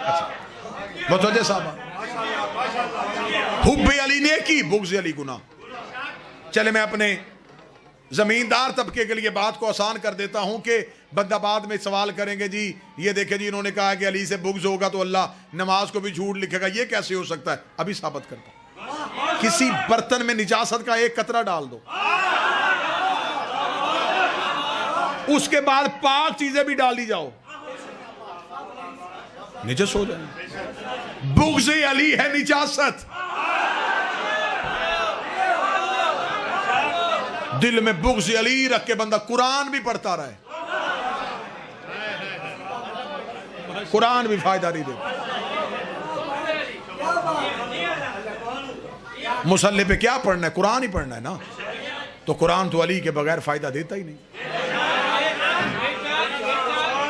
अच्छा मुतवज्जे साहब, हुब्बे अली नेकी, बुग़्ज़े अली गुनाह। चले मैं अपने जमींदार तबके के लिए बात को आसान कर देता हूं कि बंदा बाद में सवाल करेंगे जी ये देखे जी इन्होंने कहा कि अली से बुग़्ज़ होगा तो अल्लाह नमाज को भी झूठ लिखेगा, ये कैसे हो सकता है? अभी साबित करता हूं। किसी बर्तन में निजासत का एक कतरा डाल दो, उसके बाद पाक चीजें भी डाल दी जाओ, निजस हो जाए। बुग़्ज़े अली है निजासत। दिल में बुग़्ज़े अली रख के बंदा कुरान भी पढ़ता रहे, कुरान भी फायदा नहीं देता। मुसल्ले पे क्या पढ़ना है? कुरान ही पढ़ना है ना। तो कुरान तो अली के बगैर फायदा देता ही नहीं।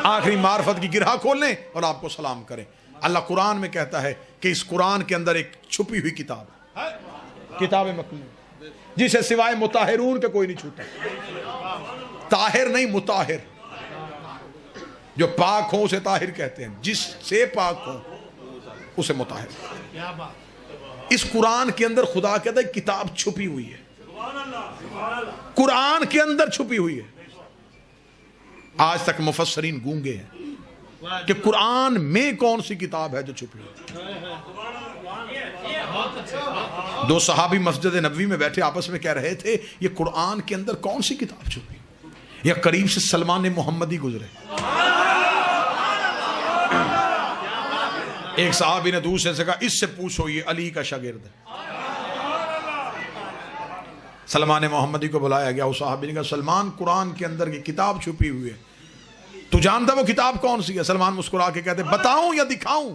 आखिरी मार्फत की गिरहा खोल लें और आपको सलाम करें। अल्लाह कुरान में कहता है कि इस कुरान के अंदर एक छुपी हुई किताब है, किताब मकनून, जिसे सिवाय मुताहिरून के कोई नहीं छूता। ताहिर नहीं, मुताहिर। जो पाक हो उसे ताहिर कहते हैं, जिससे पाक हो उसे मुताहिर। इस कुरान के अंदर खुदा कहता है किताब छुपी हुई है, कुरान के अंदर छुपी हुई है। आज तक मुफस्सरीन गूंगे हैं कि कुरान में कौन सी किताब है जो छुपी है। दो सहाबी मस्जिद नबवी में बैठे आपस में कह रहे थे ये कुरान के अंदर कौन सी किताब छुपी। या करीब से सलमान मोहम्मदी गुजरे, एक सहाबी ने दूसरे से कहा इससे पूछो ये अली का शागिर्द है। सलमान मोहम्मदी को बुलाया गया, उस सहाबी ने कहा सलमान कुरान के अंदर की किताब छुपी हुई है, तू जानता वो किताब कौन सी है? सलमान मुस्कुरा के कहते बताऊं या दिखाऊं?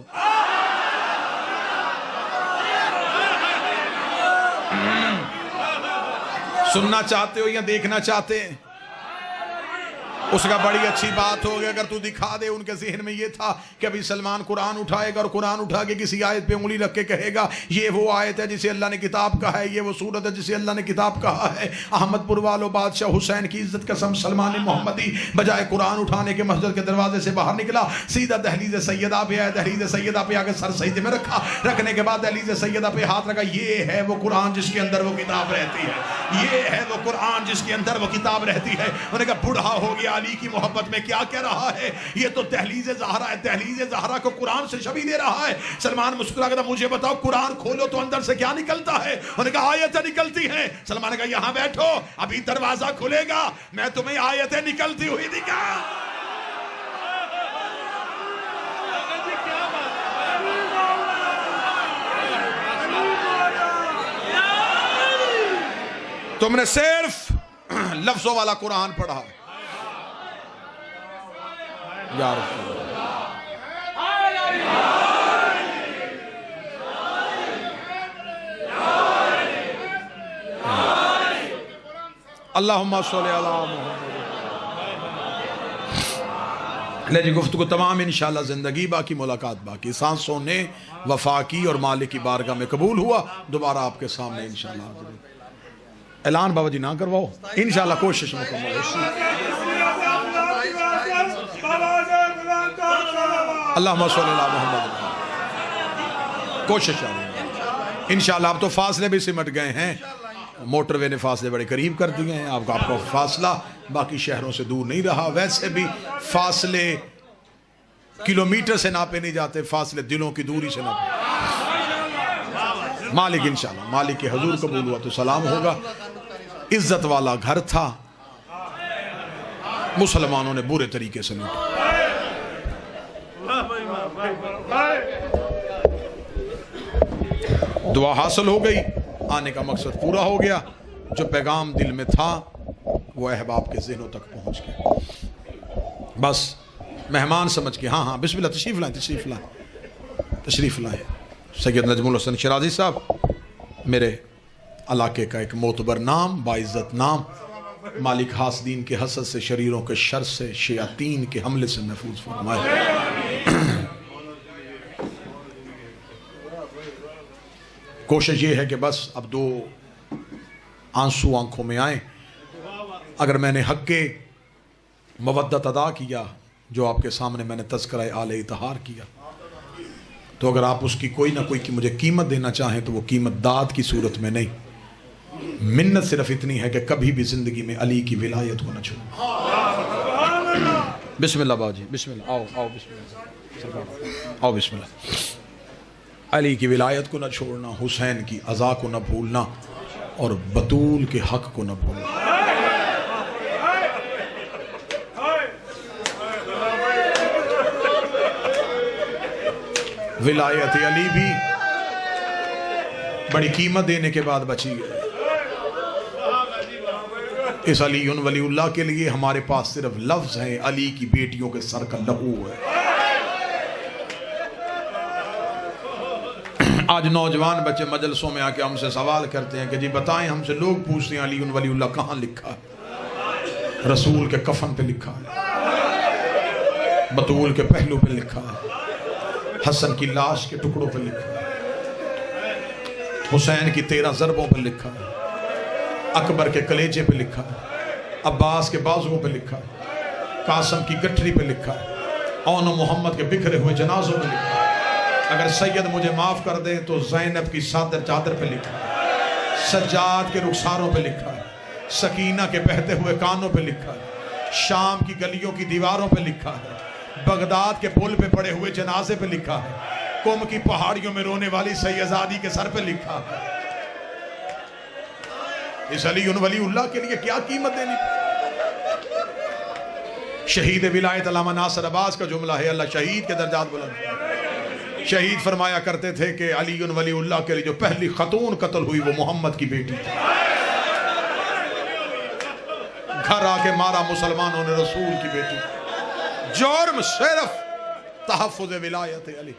सुनना चाहते हो या देखना चाहते हैं? उसका बड़ी अच्छी बात होगी अगर तू दिखा दे। उनके जहन में ये था कि अभी सलमान कुरान उठाएगा और कुरान उठा के किसी आयत पे उंगली रख के कहेगा ये वो आयत है जिसे अल्लाह ने किताब कहा है, ये वो सूरत है जिसे अल्लाह ने किताब कहा है। अहमदपुर वालों बादशाह हुसैन की इज्जत कसम सलमान मोहम्मदी बजाय कुरान उठाने के मस्जिद के दरवाजे से बाहर निकला, सीधा दहलीज सैयदा पे आया। दहलीज सैयदा पे आकर सर सजदे में रखा, रखने के बाद दहलीज सैयदा पे हाथ रखा। ये है वो कुरान जिसके अंदर वो किताब रहती है, ये है वो कुरान जिसके अंदर वो किताब रहती है। उन्होंने कहा बूढ़ा हो गया, अली की मोहब्बत में क्या कह रहा है? ये तो तहलीज ज़हरा है, तहलीज ज़हरा को कुरान से शबीह दे रहा है। सलमान मुस्कुरा कर मुझे बताओ कुरान खोलो तो अंदर से क्या निकलता है? उन्होंने कहा आयतें निकलती हैं। सलमान ने कहा यहाँ बैठो, अभी दरवाजा खुलेगा, मैं तुम्हें आयतें निकलती हुई दिखा। तुमने सिर्फ लफ्जों वाला कुरान पढ़ा है यार। अल्लाहुम्मा सल्लि अला मुहम्मद। ले जी गुफ्तगू तमाम इंशाअल्लाह, ज़िंदगी बाकी, मुलाकात बाकी। सांसों ने वफा की और मालिक की बारगाह में कबूल हुआ। दोबारा आपके सामने इंशाअल्लाह ऐलान बाबा जी ना करवाओ, इंशाअल्लाह कोशिश मुकम्मल होगी। अल्लाहुम्मा सल्लि अला मुहम्मद। कोशिश इंशाअल्लाह। अब तो फासले भी सिमट गए हैं, मोटरवे ने फासले बड़े करीब कर दिए हैं। आपका फासला बाकी शहरों से दूर नहीं रहा। वैसे भी फासले किलोमीटर से नापे नहीं जाते, फासले दिलों की दूरी से नापे। मालिक इंशाअल्लाह, मालिक के हजूर कबूल हुआ तो सलाम होगा। इज्जत वाला घर था, मुसलमानों ने बुरे तरीके से लूटा। दुआ हासिल हो गई, आने का मकसद पूरा हो गया। जो पैगाम दिल में था वो अहबाब के ज़हनों तक पहुंच गया। बस मेहमान समझ के, हाँ हाँ बिस्मिल्लाह, तशरीफ़ लाएं, तशरीफ़ लाएं, तशरीफ़ लाएं। सैयद नजमुल हसन शराजी साहब, मेरे इलाके का एक मोतबर नाम, बाइज़्ज़त नाम, मालिक हासदीन के हसद से, शरीरों के शर से, शयातीन के हमले से महफूज फरमाए। कोशिश ये है कि बस अब दो आंसू आंखों में आए। अगर मैंने हक़ के मवद्दत अदा किया, जो आपके सामने मैंने तज़किरा आले इत्तिहार किया, तो अगर आप उसकी कोई ना कोई की मुझे कीमत देना चाहें तो वो कीमत दाद की सूरत में नहीं, मिन्नत सिर्फ इतनी है कि कभी भी ज़िंदगी में अली की विलायत को न छोड़ो। बिस्मिल्लाह बाजी, बिस्मिल्लाह, आओ आओ, बिस्मिल्लाह, आओ बिस्मिल्लाह। अली की विलायत को न छोड़ना, हुसैन की अज़ा को न भूलना और बतूल के हक़ को न भूलना। विलायत अली भी बड़ी कीमत देने के बाद बची है। इस अली वलीउल्लाह के लिए हमारे पास सिर्फ लफ्ज़ हैं, अली की बेटियों के सर का लहू है। आज नौजवान बच्चे मजलसों में आके हमसे सवाल करते हैं कि जी बताएं, हमसे लोग पूछते हैं अली वलीउल्लाह कहाँ लिखा है? रसूल के कफन पे लिखा है, बतूल के पहलू पे लिखा है, हसन की लाश के टुकड़ों पे लिखा है, हुसैन की 13 ज़रबों पे लिखा है, अकबर के कलेजे पे लिखा है, अब्बास के बाजुओं पे लिखा है, कासम की गठरी पे लिखा है, औन मोहम्मद के बिखरे हुए जनाजों पे लिखा है। अगर सैयद मुझे माफ कर दे तो ज़ैनब की चादर पे लिखा है, सज्जाद के रुखसारों पे लिखा है, सकीना के बहते हुए कानों पे लिखा है, शाम की गलियों की दीवारों पे लिखा है, बगदाद के पुल पे पड़े हुए जनाजे पे लिखा है, कुम की पहाड़ियों में रोने वाली सैयदादी के सर पे लिखा है। इस अली वलीउल्लाह के लिए क्या कीमत देनी। शहीद विलायत अल्लामा नासिर अब्बास का जुमला है, अल्लाह शहीद के दर्जात बुलंद। शहीद फरमाया करते थे कि अली वलीउल्लाह के लिए जो पहली खतून कत्ल हुई वो मोहम्मद की बेटी थी। घर आके मारा मुसलमानों ने रसूल की बेटी। जुर्म सिर्फ तहफ़्फ़ुज़ विलायत अली।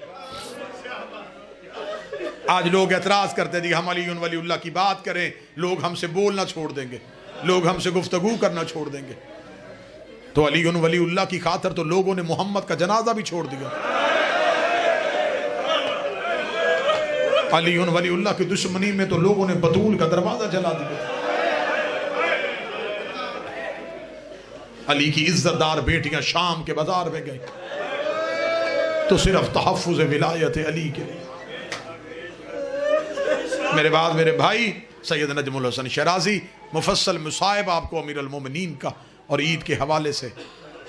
आज लोग एतराज करते थे हम अली वलीउल्लाह की बात करें, लोग हमसे बोलना छोड़ देंगे, लोग हमसे गुफ्तगू करना छोड़ देंगे। तो अली वलीउल्लाह की खातिर तो लोगों ने मोहम्मद का जनाजा भी छोड़ दिया। अली वलीउल्लाह की दुश्मनी में तो लोगों ने बतूल का दरवाजा जला दिया। अली की इज्जतदार बेटियां शाम के बाजार में गई तो सिर्फ तहफ़्फ़ुज़ विलायत अली के लिए। मेरे बाद मेरे भाई सैयद नजमुल हसन शराजी मुफस्सल मुसाहिब आपको अमीर अल मोमिनीन का और ईद के हवाले से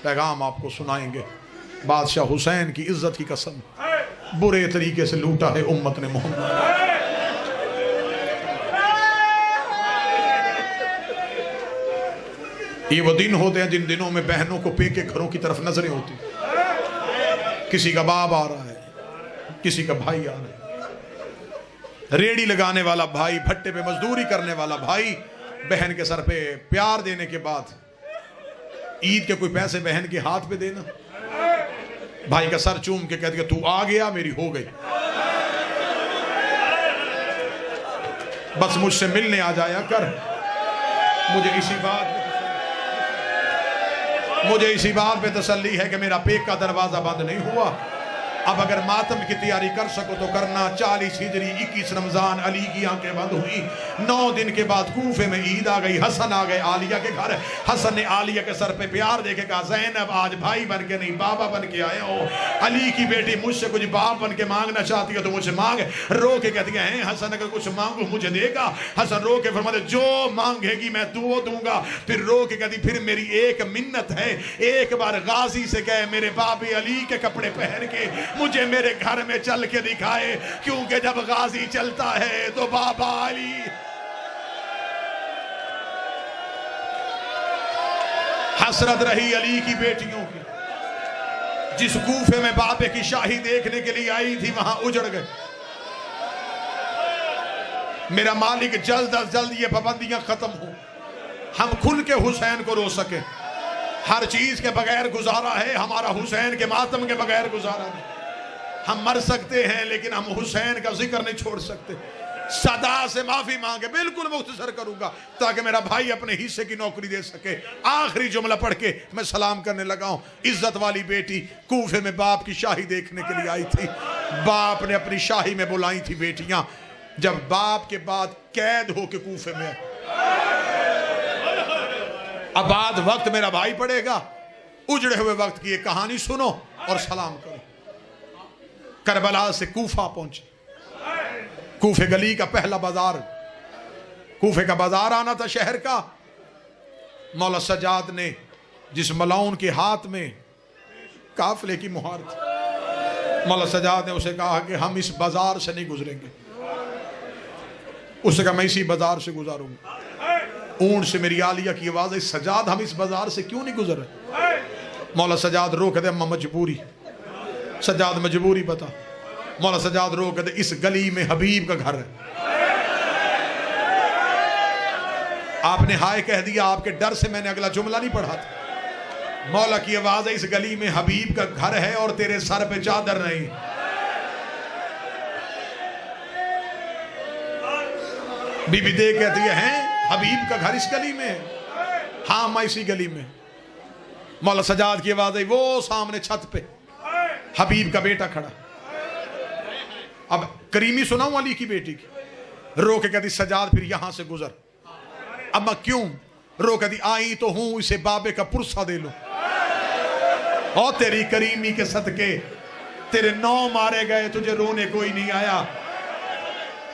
पैगाम आपको सुनाएंगे। बादशाह हुसैन की इज्जत की कसम बुरे तरीके से लूटा है उम्मत ने मोहम्मद। ये वो दिन होते हैं जिन दिनों में बहनों को पेके घरों की तरफ नजरें होती, किसी का बाप आ रहा है, किसी का भाई आ रहा है, रेड़ी लगाने वाला भाई, भट्टे पे मजदूरी करने वाला भाई बहन के सर पे प्यार देने के बाद ईद के कोई पैसे बहन के हाथ पे देना, भाई का सर चूम के कह दिया तू आ गया मेरी हो गई, बस मुझसे मिलने आ जाया कर। मुझे इसी बात पे तसल्ली है कि मेरा पेट का दरवाजा बंद नहीं हुआ। अब अगर मातम की तैयारी कर सको तो करना। 40 हिजरी 21 रमजान अली की आंखें बंद हुई। 9 दिन के बाद कूफे में ईद आ गई। हसन आ गए आलिया के घर। हसन ने आलिया के सर पे प्यार देके कहा, ज़ैनब आज भाई बन के नहीं बाबा बन के आए हो। अली की बेटी मुझसे कुछ बाप बन के मांगना चाहती है तो मुझसे मांग। रो के कहती है, हसन अगर कुछ मांगू मुझे देगा? हसन रो के फरमाते, जो मांगेगी मैं वो दूंगा। फिर रो के कहती, फिर मेरी एक मिन्नत है, एक बार गाजी से कहे मेरे बाबे अली के कपड़े पहन के मुझे मेरे घर में चल के दिखाए, क्योंकि जब गाजी चलता है तो बाबा अली। हसरत रही अली की बेटियों की। जिस कूफे में बाबे की शाही देखने के लिए आई थी वहां उजड़ गए। मेरा मालिक जल्द अज जल्द ये पाबंदियां खत्म हो, हम खुल के हुसैन को रो सके। हर चीज के बगैर गुजारा है, हमारा हुसैन के मातम के बगैर गुजारा नहीं। हम मर सकते हैं लेकिन हम हुसैन का जिक्र नहीं छोड़ सकते। सदा से माफी मांगे, बिल्कुल मुख्तसर करूंगा ताकि मेरा भाई अपने हिस्से की नौकरी दे सके। आखिरी जुमला पढ़ के मैं सलाम करने लगा हूं। इज्जत वाली बेटी कूफे में बाप की शाही देखने के लिए आई थी। बाप ने अपनी शाही में बुलाई थी बेटियां। जब बाप के बाद कैद होके कूफे में, अब बाद वक्त मेरा भाई पढ़ेगा। उजड़े हुए वक्त की एक कहानी सुनो और सलाम करो। करबला से कूफा पहुंचे। कूफे गली का पहला बाजार, कूफे का बाजार आना था शहर का। मौला सजाद ने, जिस मलाउन के हाथ में काफले की मुहार थी, मौला सजाद ने उसे कहा कि हम इस बाजार से नहीं गुजरेंगे। उसने कहा मैं इसी बाजार से गुजारूंगा। ऊंट से मेरी आलिया की आवाज है, सजाद हम इस बाजार से क्यों नहीं गुजर रहे? मौला सजाद रो कहते अम्मा मजबूरी। सजाद मजबूरी बता। मौला सजाद रो कहते इस गली में हबीब का घर है। आपने हाय कह दिया, आपके डर से मैंने अगला जुमला नहीं पढ़ा था। मौला की आवाज है, इस गली में हबीब का घर है और तेरे सर पे चादर नहीं। बीबी दे कहती है हबीब का घर इस गली में है? हाँ मैं इसी गली में। मौला सजाद की आवाज आई, वो सामने छत पे हबीब का बेटा खड़ा। अब करीमी सुनाऊं अली की बेटी की। रो के कहती सजाद फिर यहां से गुजर। अब मैं क्यों? रो कहती आई तो हूं, इसे बाबे का पुरसा दे लो। और तेरी करीमी के सदके तेरे 9 मारे गए, तुझे रोने कोई नहीं आया।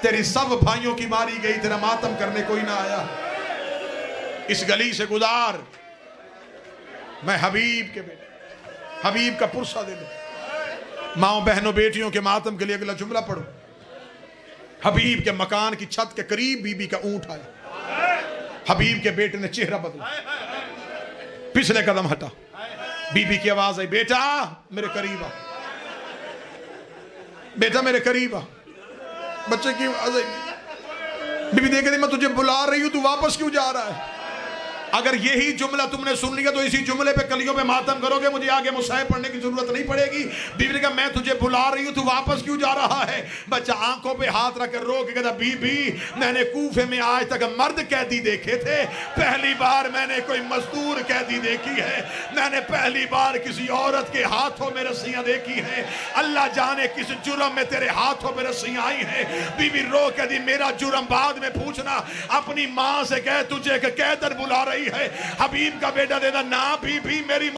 तेरी सब भाइयों की मारी गई, तेरा मातम करने कोई ना आया। इस गली से गुजार, मैं हबीब के बेटे, हबीब का पुरसा दे लो। माओ बहनों बेटियों के मातम के लिए अगला जुमला पढ़ो। हबीब के मकान की छत के करीब बीबी का ऊंट आया। हबीब के बेटे ने चेहरा बदला, पिछले कदम हटा। बीबी की आवाज आई, बेटा मेरे करीब आ, बेटा मेरे करीब आ। बच्चे की आवाज आई। बीबी देख रही, मैं तुझे बुला रही हूं, तू वापस क्यों जा रहा है? अगर यही जुमला तुमने सुन लिया तो इसी जुमले पे कलियों पे मातम करोगे, मुझे आगे मुसाहिब पढ़ने की जरूरत नहीं पड़ेगी। बीबी ने कहा मैं तुझे बुला रही हूं, तू वापस क्यों जा रहा है? बच्चा आंखों पे हाथ रख कर रो के कहता, बीबी मैंने कूफे में आज तक मर्द कैदी देखे थे, पहली बार मैंने कोई मजदूर कैदी देखी है। मैंने पहली बार किसी औरत के हाथों में रस्सियां देखी हैं। अल्लाह जाने किस जुर्म में तेरे हाथों में रस्सियां आई हैं। बीबी रो के दी, मेरा जुर्म बाद में पूछना। अपनी माँ से कह तुझे कैदर बुला रही है। हबीब का बेटा देना ना, बीबी मेरी